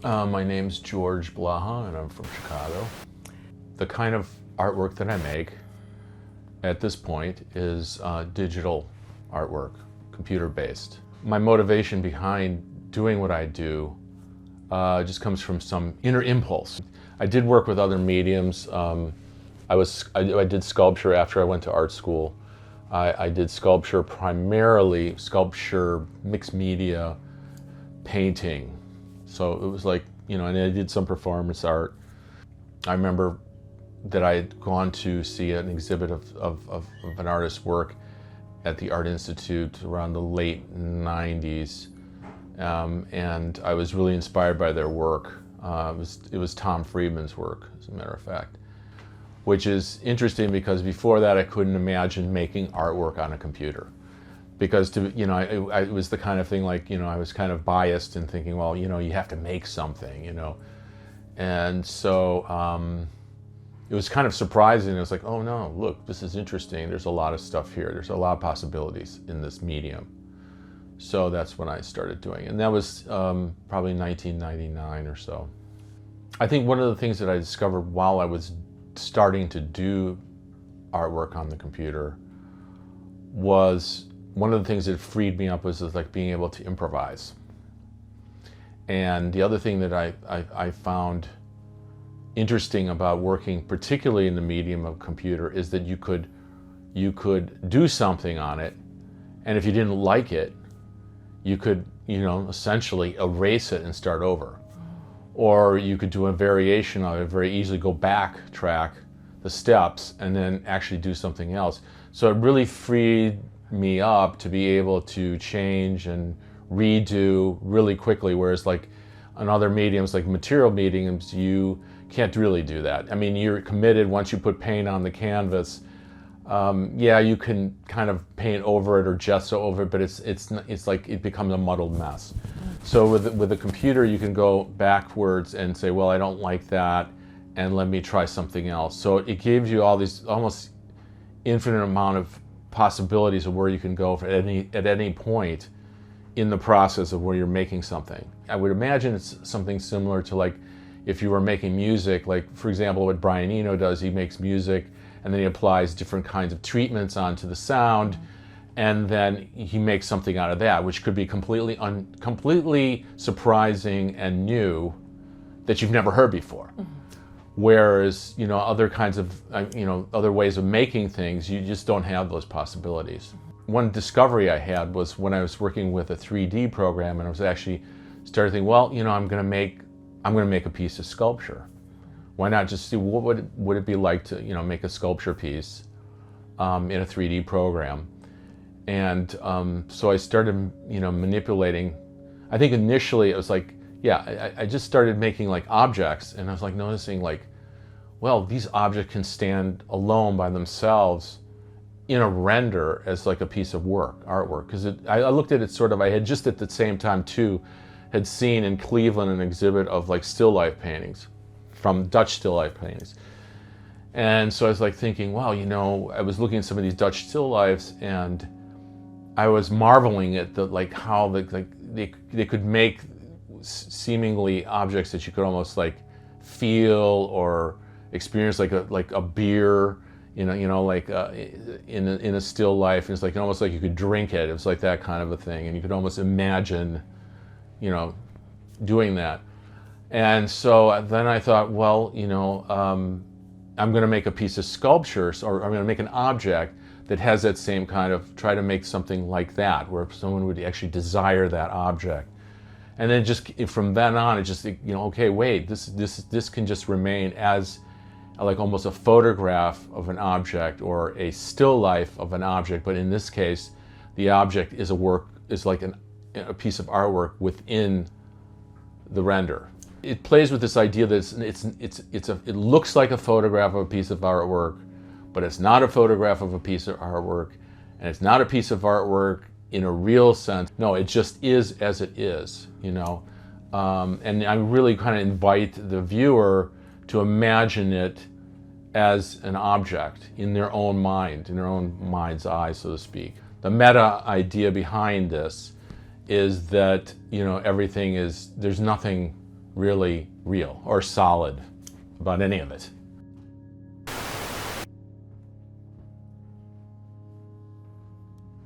My name's George Blaha, and I'm from Chicago. The kind of artwork that I make at this point is digital artwork, computer-based. My motivation behind doing what I do just comes from some inner impulse. I did work with other mediums. I did sculpture after I went to art school. I did sculpture, primarily sculpture, mixed media, painting. So it was like, and I did some performance art. I remember that I had gone to see an exhibit of an artist's work at the Art Institute around the late 90s. And I was really inspired by their work. It was Tom Friedman's work, as a matter of fact, which is interesting because before that I couldn't imagine making artwork on a computer. Because it was the kind of thing like, I was kind of biased in thinking, well, you have to make something, And so it was kind of surprising. It was like, oh no, look, this is interesting. There's a lot of stuff here. There's a lot of possibilities in this medium. So that's when I started doing it. And that was probably 1999 or so. I think one of the things that I discovered while I was starting to do artwork on the computer was one of the things that freed me up was like being able to improvise. And the other thing that I found interesting about working particularly in the medium of computer is that you could do something on it, and if you didn't like it, you could essentially erase it and start over. Or you could do a variation of it, very easily go backtrack the steps and then actually do something else. So it really freed me up to be able to change and redo really quickly, whereas like on other mediums, like material mediums, you can't really do that. I mean, you're committed once you put paint on the canvas. Yeah, you can kind of paint over it or gesso over it, but it's like it becomes a muddled mess. So with a computer, you can go backwards and say, well, I don't like that, and let me try something else. So it gives you all these almost infinite amount of possibilities of where you can go at any point in the process of where you're making something. I would imagine it's something similar to like if you were making music, like for example what Brian Eno does, he makes music and then he applies different kinds of treatments onto the sound, and then he makes something out of that, which could be completely surprising and new that you've never heard before. Whereas, other kinds of, other ways of making things, you just don't have those possibilities. One discovery I had was when I was working with a 3D program, and I was actually started thinking, well, I'm going to make a piece of sculpture. Why not just see what would it be like to, make a sculpture piece in a 3D program? And so I started, manipulating. I think initially it was like, yeah, I just started making like objects, and I was like noticing like, well, these objects can stand alone by themselves in a render as like a piece of artwork. Because I looked at it sort of, I had just at the same time too, had seen in Cleveland an exhibit of like still life paintings, from Dutch still life paintings. And so I was like thinking, wow, I was looking at some of these Dutch still lifes, and I was marveling at how they could make seemingly objects that you could almost like feel or experience, like a beer, in a still life. It's like almost like you could drink it. It was like that kind of a thing, and you could almost imagine, doing that. And so then I thought, well, I'm going to make a piece of sculpture, or I'm going to make an object that has that same kind of, try to make something like that, where someone would actually desire that object. And then just from then on, it just, okay, wait, this can just remain as like almost a photograph of an object or a still life of an object, but in this case, the object is like a piece of artwork within the render. It plays with this idea that it looks like a photograph of a piece of artwork, but it's not a photograph of a piece of artwork, and it's not a piece of artwork in a real sense. No, it just is as it is, And I really kind of invite the viewer to imagine it as an object in their own mind, in their own mind's eye, so to speak. The meta idea behind this is that, everything is, there's nothing really real or solid about any of it.